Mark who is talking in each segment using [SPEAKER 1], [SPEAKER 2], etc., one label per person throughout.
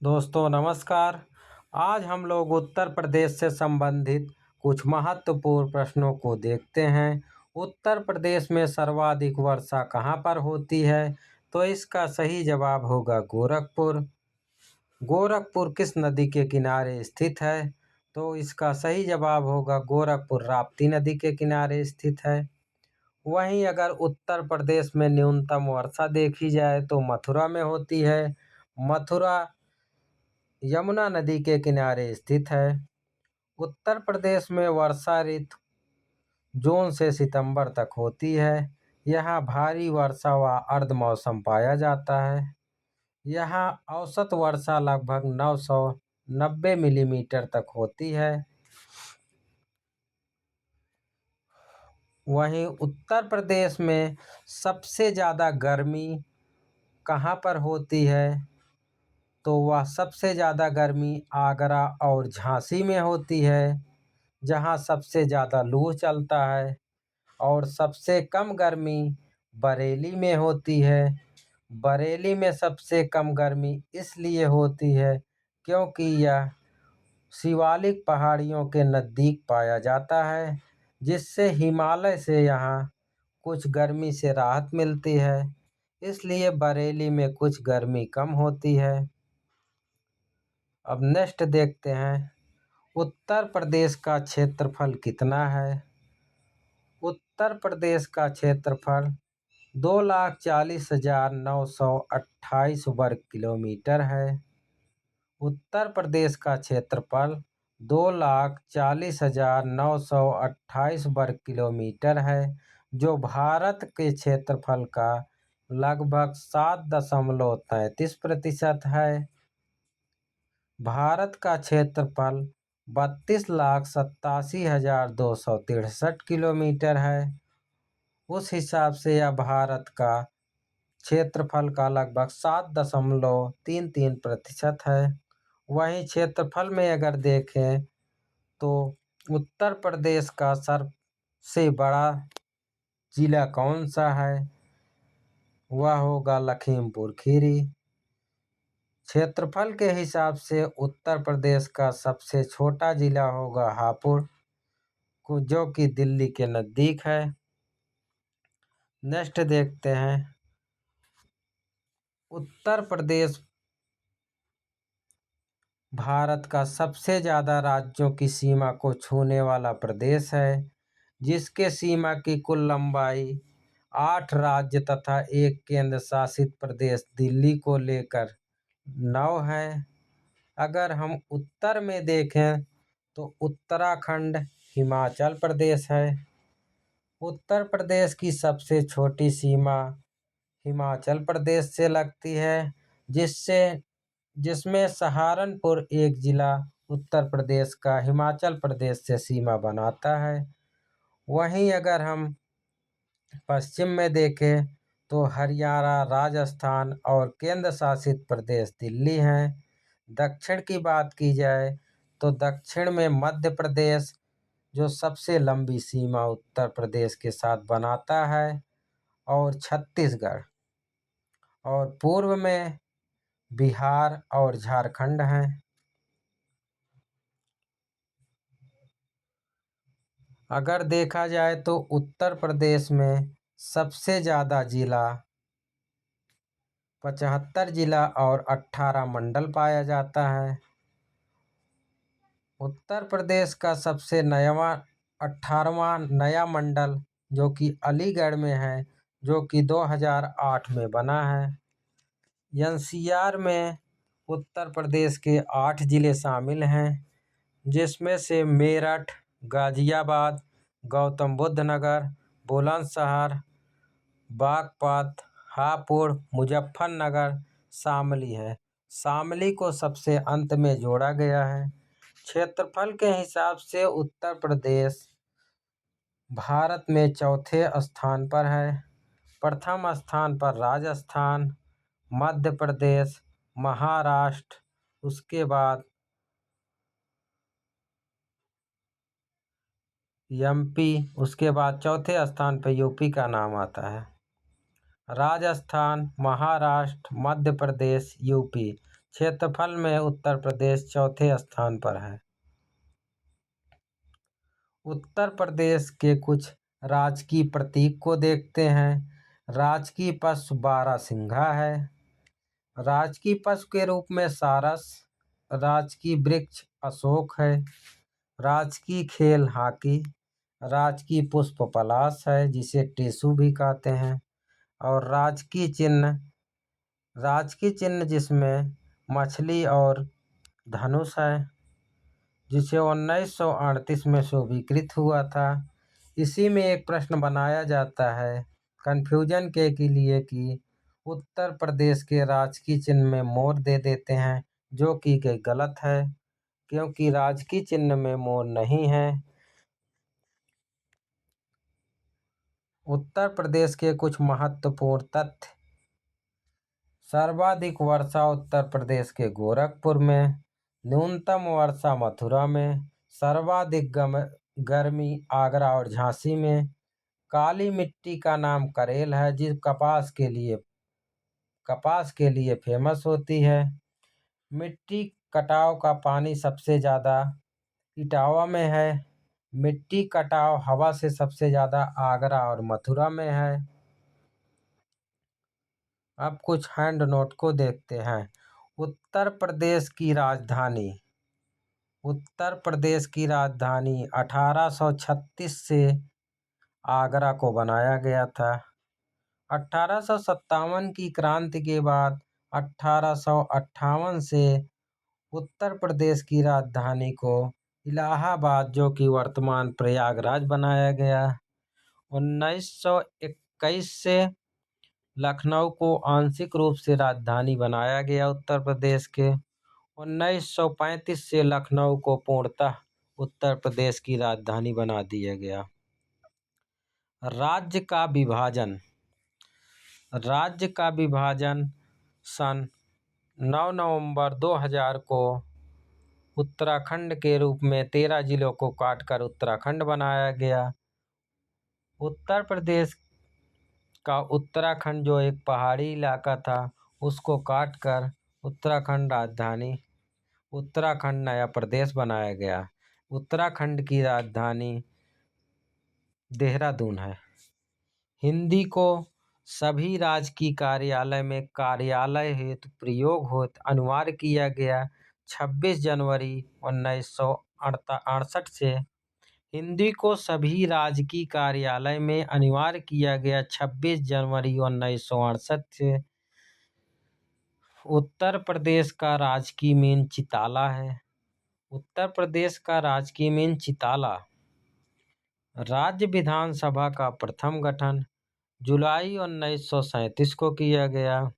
[SPEAKER 1] दोस्तों नमस्कार। आज हम लोग उत्तर प्रदेश से संबंधित कुछ महत्वपूर्ण प्रश्नों को देखते हैं। उत्तर प्रदेश में सर्वाधिक वर्षा कहाँ पर होती है? तो इसका सही जवाब होगा गोरखपुर। गोरखपुर किस नदी के किनारे स्थित है? तो इसका सही जवाब होगा गोरखपुर राप्ती नदी के किनारे स्थित है। वहीं अगर उत्तर प्रदेश में न्यूनतम वर्षा देखी जाए तो मथुरा में होती है। मथुरा यमुना नदी के किनारे स्थित है। उत्तर प्रदेश में वर्षा ऋतु जून से सितंबर तक होती है। यहाँ भारी वर्षा व अर्ध मौसम पाया जाता है। यहाँ औसत वर्षा लगभग 990 मिलीमीटर तक होती है। वहीं उत्तर प्रदेश में सबसे ज़्यादा गर्मी कहाँ पर होती है? तो वह सबसे ज़्यादा गर्मी आगरा और झांसी में होती है, जहाँ सबसे ज़्यादा लू चलता है। और सबसे कम गर्मी बरेली में होती है। बरेली में सबसे कम गर्मी इसलिए होती है क्योंकि यह शिवालिक पहाड़ियों के नज़दीक पाया जाता है, जिससे हिमालय से यहाँ कुछ गर्मी से राहत मिलती है। इसलिए बरेली में कुछ गर्मी कम होती है। अब नेक्स्ट देखते हैं, उत्तर प्रदेश का क्षेत्रफल कितना है? उत्तर प्रदेश का क्षेत्रफल 2,40,928 वर्ग किलोमीटर है। उत्तर प्रदेश का क्षेत्रफल 2,40,928 वर्ग किलोमीटर है, जो भारत के क्षेत्रफल का लगभग 7.33% है। भारत का क्षेत्रफल 32,87,263 किलोमीटर है। उस हिसाब से यह भारत का क्षेत्रफल का लगभग 7.33% है। वहीं क्षेत्रफल में अगर देखें तो उत्तर प्रदेश का सबसे बड़ा जिला कौन सा है? वह होगा लखीमपुर खीरी। क्षेत्रफल के हिसाब से उत्तर प्रदेश का सबसे छोटा जिला होगा हापुड़, जो कि दिल्ली के नज़दीक है। नेक्स्ट देखते हैं, उत्तर प्रदेश भारत का सबसे ज़्यादा राज्यों की सीमा को छूने वाला प्रदेश है, जिसके सीमा की कुल लंबाई 8 राज्य तथा एक केंद्र शासित प्रदेश दिल्ली को लेकर 9 है। अगर हम उत्तर में देखें तो उत्तराखंड हिमाचल प्रदेश है। उत्तर प्रदेश की सबसे छोटी सीमा हिमाचल प्रदेश से लगती है, जिसमें सहारनपुर एक जिला उत्तर प्रदेश का हिमाचल प्रदेश से सीमा बनाता है। वहीं अगर हम पश्चिम में देखें तो हरियाणा, राजस्थान और केंद्र शासित प्रदेश दिल्ली हैं। दक्षिण की बात की जाए तो दक्षिण में मध्य प्रदेश, जो सबसे लंबी सीमा उत्तर प्रदेश के साथ बनाता है, और छत्तीसगढ़, और पूर्व में बिहार और झारखंड हैं। अगर देखा जाए तो उत्तर प्रदेश में सबसे ज़्यादा जिला 75 जिला और 18 मंडल पाया जाता है। उत्तर प्रदेश का सबसे 18वां नया मंडल जो कि अलीगढ़ में है, जो कि 2008 में बना है। एनसीआर में उत्तर प्रदेश के 8 जिले शामिल हैं, जिसमें से मेरठ, गाजियाबाद, गौतम बुद्ध नगर, बुलंदशहर, बागपत, हापुड़, मुजफ्फरनगर शामली है। शामली को सबसे अंत में जोड़ा गया है। क्षेत्रफल के हिसाब से उत्तर प्रदेश भारत में चौथे स्थान पर है। प्रथम स्थान पर राजस्थान, मध्य प्रदेश, महाराष्ट्र, उसके बाद एमपी, उसके बाद चौथे स्थान पर यूपी का नाम आता है। राजस्थान, महाराष्ट्र, मध्य प्रदेश, यूपी क्षेत्रफल में उत्तर प्रदेश चौथे स्थान पर है। उत्तर प्रदेश के कुछ राजकीय प्रतीक को देखते हैं। राजकीय पशु बारहसिंघा है। राजकीय पशु के रूप में सारस। राजकीय वृक्ष अशोक है। राजकीय खेल हॉकी। राजकीय पुष्प पलाश है जिसे टेसू भी कहते हैं। और राजकीय चिन्ह जिसमें मछली और धनुष है, जिसे 1938 में स्वीकृत हुआ था। इसी में एक प्रश्न बनाया जाता है कन्फ्यूजन के लिए कि उत्तर प्रदेश के राजकीय चिन्ह में मोर दे देते हैं, जो कि गलत है क्योंकि राजकीय चिन्ह में मोर नहीं है। उत्तर प्रदेश के कुछ महत्वपूर्ण तथ्य। सर्वाधिक वर्षा उत्तर प्रदेश के गोरखपुर में, न्यूनतम वर्षा मथुरा में, सर्वाधिक गर्मी आगरा और झांसी में। काली मिट्टी का नाम करेल है जिस कपास के लिए फेमस होती है। मिट्टी कटाव का पानी सबसे ज़्यादा इटावा में है। मिट्टी कटाव हवा से सबसे ज़्यादा आगरा और मथुरा में है। अब कुछ हैंड नोट को देखते हैं। उत्तर प्रदेश की राजधानी 1836 से आगरा को बनाया गया था। 1857 की क्रांति के बाद 1858 से उत्तर प्रदेश की राजधानी को इलाहाबाद, जो कि वर्तमान प्रयागराज, बनाया गया। 1921 से लखनऊ को आंशिक रूप से राजधानी बनाया गया उत्तर प्रदेश के। 1935 से लखनऊ को पूर्णतः उत्तर प्रदेश की राजधानी बना दिया गया। राज्य का विभाजन सन 9 नवंबर 2000 को उत्तराखंड के रूप में 13 जिलों को काटकर उत्तराखंड बनाया गया। उत्तर प्रदेश का उत्तराखंड जो एक पहाड़ी इलाका था, उसको काटकर उत्तराखंड नया प्रदेश बनाया गया। उत्तराखंड की राजधानी देहरादून है। हिंदी को सभी राजकीय कार्यालय में कार्यालय हेतु प्रयोग हेतु अनिवार्य किया गया। 26 जनवरी 1968 से हिंदी को सभी राजकीय कार्यालय में अनिवार्य किया गया। 26 जनवरी 1968 से उत्तर प्रदेश का राजकीय मीन चिताला है। उत्तर प्रदेश का राजकीय मीन चिताला। राज्य विधानसभा का प्रथम गठन जुलाई 1937 को किया गया।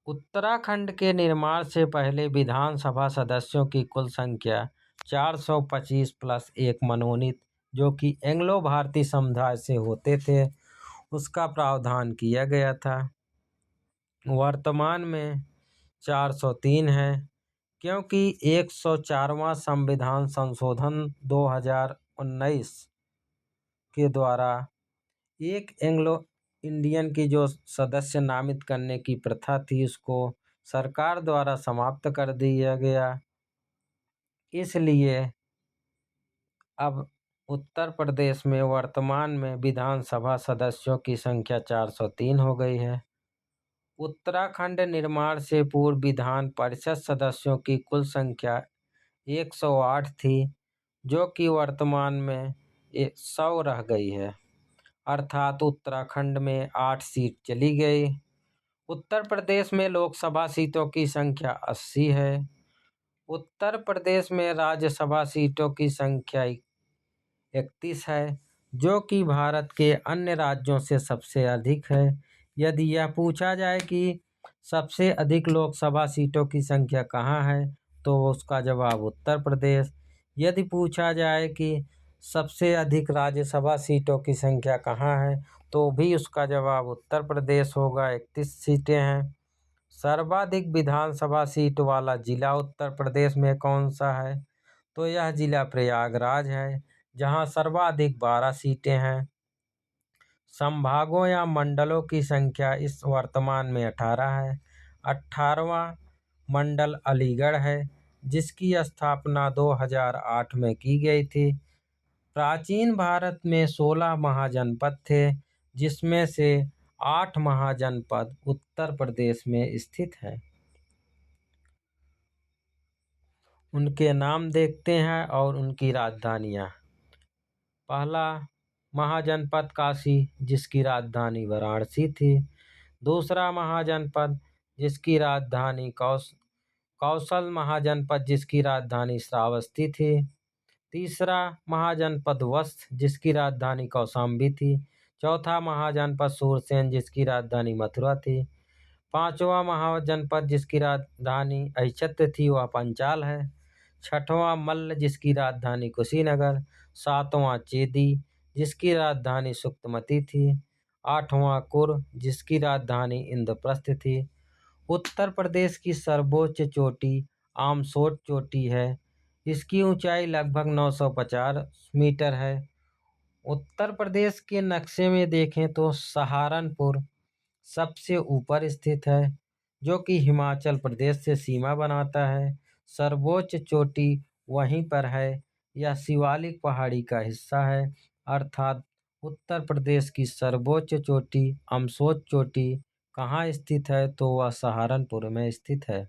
[SPEAKER 1] उत्तराखंड के निर्माण से पहले विधानसभा सदस्यों की कुल संख्या 425 प्लस एक मनोनीत, जो कि एंग्लो भारतीय समुदाय से होते थे, उसका प्रावधान किया गया था। वर्तमान में 403 है क्योंकि 104वां संविधान संशोधन 2019 के द्वारा एक एंग्लो इंडियन की जो सदस्य नामित करने की प्रथा थी, उसको सरकार द्वारा समाप्त कर दिया गया। इसलिए अब उत्तर प्रदेश में वर्तमान में विधानसभा सदस्यों की संख्या 403 हो गई है। उत्तराखंड निर्माण से पूर्व विधान परिषद सदस्यों की कुल संख्या 108 थी, जो कि वर्तमान में 100 रह गई है, अर्थात उत्तराखंड में 8 सीट चली गई। उत्तर प्रदेश में लोकसभा सीटों की संख्या 80 है। उत्तर प्रदेश में राज्यसभा सीटों की संख्या 31 है, जो कि भारत के अन्य राज्यों से सबसे अधिक है। यदि यह पूछा जाए कि सबसे अधिक लोकसभा सीटों की संख्या कहाँ है, तो उसका जवाब उत्तर प्रदेश। यदि पूछा जाए कि सबसे अधिक राज्यसभा सीटों की संख्या कहाँ है, तो भी उसका जवाब उत्तर प्रदेश होगा, 31 सीटें हैं। सर्वाधिक विधानसभा सीट वाला जिला उत्तर प्रदेश में कौन सा है, तो यह जिला प्रयागराज है, जहां सर्वाधिक 12 सीटें हैं। संभागों या मंडलों की संख्या इस वर्तमान में 18 है। 18वां मंडल अलीगढ़ है, जिसकी स्थापना 2008 में की गई थी। प्राचीन भारत में 16 महाजनपद थे, जिसमें से 8 महाजनपद उत्तर प्रदेश में स्थित हैं। उनके नाम देखते हैं और उनकी राजधानियाँ। पहला महाजनपद काशी, जिसकी राजधानी वाराणसी थी। दूसरा महाजनपद जिसकी राजधानी कौशल महाजनपद, जिसकी राजधानी श्रावस्ती थी। तीसरा महाजनपद वत्स, जिसकी राजधानी कौशाम्बी थी। चौथा महाजनपद सूरसेन, जिसकी राजधानी मथुरा थी। पांचवा महाजनपद जिसकी राजधानी अहिच्छत्र थी, वह पंचाल है। छठवां मल्ल, जिसकी राजधानी कुशीनगर। सातवां चेदी, जिसकी राजधानी सुक्तमती थी। आठवां कुर, जिसकी राजधानी इंद्रप्रस्थ थी। उत्तर प्रदेश की सर्वोच्च चोटी आमसोट चोटी है। इसकी ऊंचाई लगभग 950 मीटर है। उत्तर प्रदेश के नक्शे में देखें तो सहारनपुर सबसे ऊपर स्थित है, जो कि हिमाचल प्रदेश से सीमा बनाता है। सर्वोच्च चोटी वहीं पर है। यह शिवालिक पहाड़ी का हिस्सा है, अर्थात उत्तर प्रदेश की सर्वोच्च चोटी अमसोच चोटी कहाँ स्थित है, तो वह सहारनपुर में स्थित है।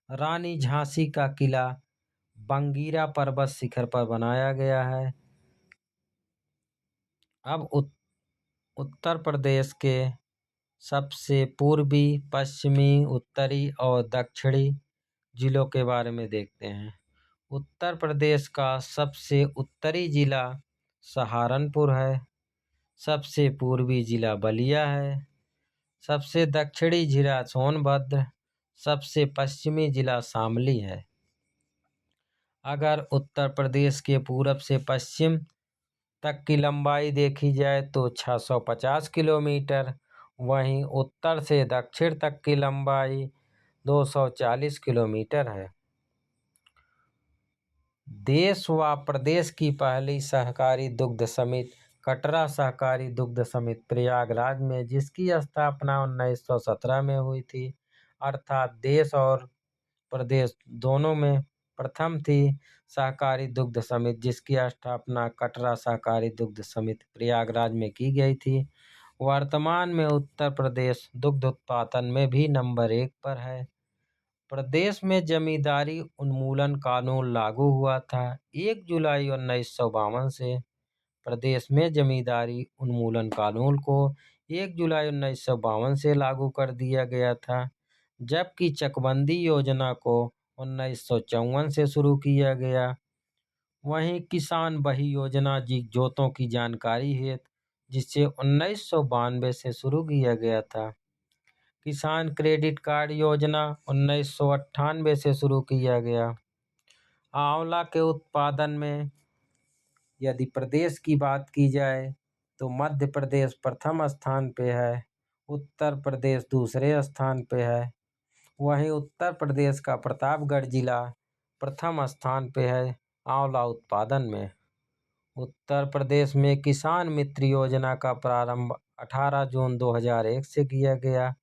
[SPEAKER 1] रानी झांसी का किला बंगीरा पर्वत शिखर पर बनाया गया है। अब उत्तर प्रदेश के सबसे पूर्वी, पश्चिमी, उत्तरी और दक्षिणी जिलों के बारे में देखते हैं। उत्तर प्रदेश का सबसे उत्तरी जिला सहारनपुर है। सबसे पूर्वी जिला बलिया है। सबसे दक्षिणी जिला सोनभद्र। सबसे पश्चिमी जिला शामली है। अगर उत्तर प्रदेश के पूरब से पश्चिम तक की लंबाई देखी जाए तो 650 किलोमीटर, वहीं उत्तर से दक्षिण तक की लंबाई 240 किलोमीटर है। देश व प्रदेश की पहली सहकारी दुग्ध समिति कटरा सहकारी दुग्ध समिति प्रयागराज में, जिसकी स्थापना 1917 में हुई थी, अर्थात देश और प्रदेश दोनों में प्रथम थी सहकारी दुग्ध समिति, जिसकी स्थापना कटरा सहकारी दुग्ध समिति प्रयागराज में की गई थी। वर्तमान में उत्तर प्रदेश दुग्ध उत्पादन में भी नंबर 1 पर है। प्रदेश में जमींदारी उन्मूलन कानून लागू हुआ था। 1 जुलाई 1952 से प्रदेश में जमींदारी उन्मूलन कानून को 1 जुलाई 1952 से लागू कर दिया गया था, जबकि चकबंदी योजना को 1954 से शुरू किया गया। वहीं किसान बही योजना जोतों की जानकारी हेतु, जिसे 1992 से शुरू किया गया था। किसान क्रेडिट कार्ड योजना 1998 से शुरू किया गया। आंवला के उत्पादन में यदि प्रदेश की बात की जाए तो मध्य प्रदेश प्रथम स्थान पे है, उत्तर प्रदेश दूसरे स्थान पे है। वहीं उत्तर प्रदेश का प्रतापगढ़ जिला प्रथम स्थान पे है आंवला उत्पादन में। उत्तर प्रदेश में किसान मित्र योजना का प्रारंभ 18 जून 2001 से किया गया।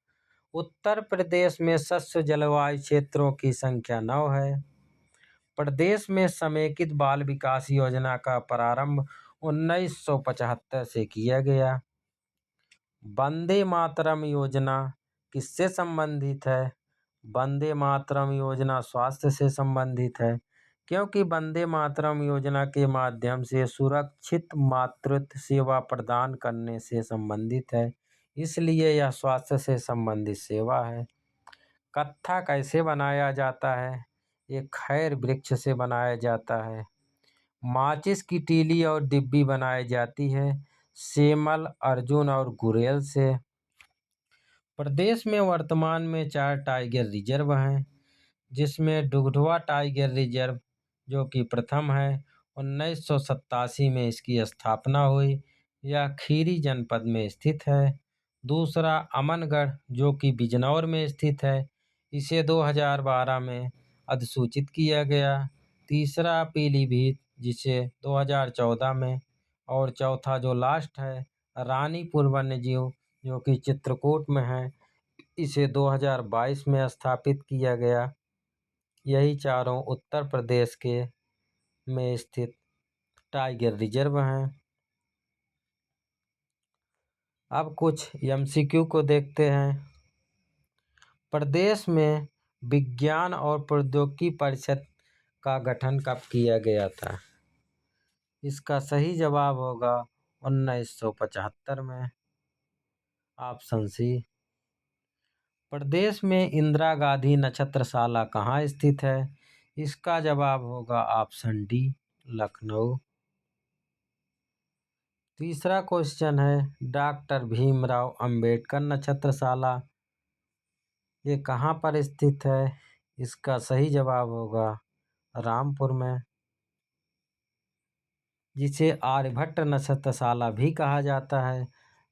[SPEAKER 1] उत्तर प्रदेश में शस्य जलवायु क्षेत्रों की संख्या 9 है। प्रदेश में समेकित बाल विकास योजना का प्रारंभ 1975 से किया गया। वंदे मातरम योजना किससे संबंधित है? वंदे मातरम योजना स्वास्थ्य से संबंधित है, क्योंकि वंदे मातरम योजना के माध्यम से सुरक्षित मातृत्व सेवा प्रदान करने से संबंधित है, इसलिए यह स्वास्थ्य से संबंधित सेवा है। कत्था कैसे बनाया जाता है? एक खैर वृक्ष से बनाया जाता है। माचिस की तीली और डिब्बी बनाई जाती है सेमल, अर्जुन और गुरेल से। प्रदेश में वर्तमान में 4 टाइगर रिजर्व हैं, जिसमें डुगडुआ टाइगर रिजर्व जो कि प्रथम है, 1987 में इसकी स्थापना हुई। यह खीरी जनपद में स्थित है। दूसरा अमनगढ़ जो कि बिजनौर में स्थित है, इसे 2012 में अधिसूचित किया गया। तीसरा पीलीभीत, जिसे 2014 में, और चौथा जो लास्ट है रानीपुर वन्यजीव जो कि चित्रकूट में है, इसे 2022 में स्थापित किया गया। यही चारों उत्तर प्रदेश के में स्थित टाइगर रिजर्व हैं। अब कुछ एमसीक्यू को देखते हैं। प्रदेश में विज्ञान और प्रौद्योगिकी परिषद का गठन कब किया गया था? इसका सही जवाब होगा 1975 में। Option C. प्रदेश में इंदिरा गांधी नक्षत्रशाला कहाँ स्थित है? इसका जवाब होगा ऑप्शन डी, लखनऊ। तीसरा क्वेश्चन है, डॉक्टर भीमराव अंबेडकर नक्षत्रशाला ये कहाँ पर स्थित है? इसका सही जवाब होगा रामपुर में, जिसे आर्यभट्ट नक्षत्रशाला भी कहा जाता है।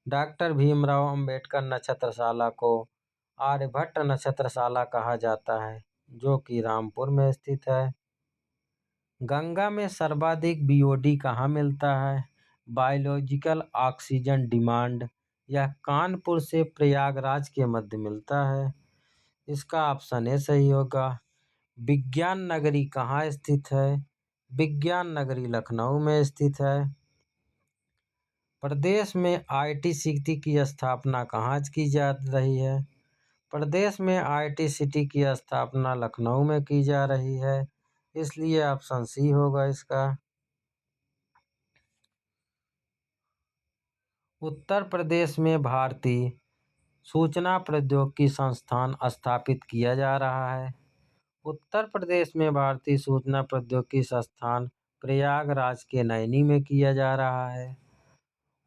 [SPEAKER 1] डॉक्टर भीमराव अंबेडकर नक्षत्रशाला को आर्यभट्ट नक्षत्रशाला कहा जाता है, जो कि रामपुर में स्थित है। गंगा में सर्वाधिक बीओडी कहाँ मिलता है? बायोलॉजिकल ऑक्सीजन डिमांड यह कानपुर से प्रयागराज के मध्य मिलता है। इसका ऑप्शन ए सही होगा। विज्ञान नगरी कहाँ स्थित है? विज्ञान नगरी लखनऊ में स्थित है। प्रदेश में आईटी सिटी की स्थापना कहाँ की जा रही है? प्रदेश में आईटी सिटी की स्थापना लखनऊ में की जा रही है, इसलिए ऑप्शन सी होगा इसका। उत्तर प्रदेश में भारतीय सूचना प्रौद्योगिकी संस्थान स्थापित किया जा रहा है। उत्तर प्रदेश में भारतीय सूचना प्रौद्योगिकी संस्थान प्रयागराज के नैनी में किया जा रहा है।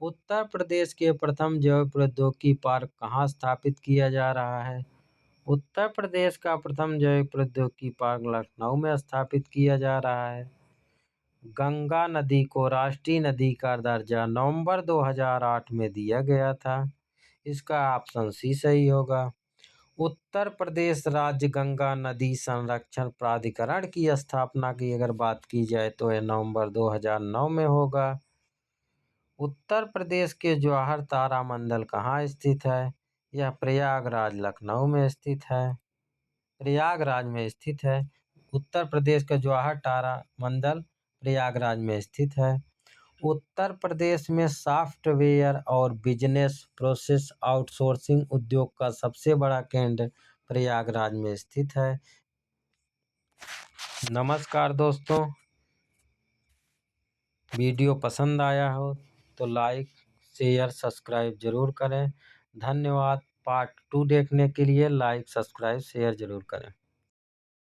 [SPEAKER 1] उत्तर प्रदेश के प्रथम जैव प्रौद्योगिकी पार्क कहाँ स्थापित किया जा रहा है? उत्तर प्रदेश का प्रथम जैव प्रौद्योगिकी पार्क लखनऊ में स्थापित किया जा रहा है। गंगा नदी को राष्ट्रीय नदी का दर्जा नवंबर 2008 में दिया गया था। इसका ऑप्शन सी सही होगा। उत्तर प्रदेश राज्य गंगा नदी संरक्षण प्राधिकरण की स्थापना की अगर बात की जाए तो यह नवंबर 2009 में होगा। उत्तर प्रदेश के जवाहर तारा मंडल कहाँ स्थित है? यह प्रयागराज लखनऊ में स्थित है। प्रयागराज में स्थित है। उत्तर प्रदेश का जवाहर तारा मंडल प्रयागराज में स्थित है। उत्तर प्रदेश में सॉफ्टवेयर और बिजनेस प्रोसेस आउटसोर्सिंग उद्योग का सबसे बड़ा केंद्र प्रयागराज में स्थित है। नमस्कार दोस्तों, वीडियो पसंद आया हो तो लाइक शेयर सब्सक्राइब जरूर करें। धन्यवाद। पार्ट 2 देखने के लिए लाइक सब्सक्राइब शेयर जरूर करें।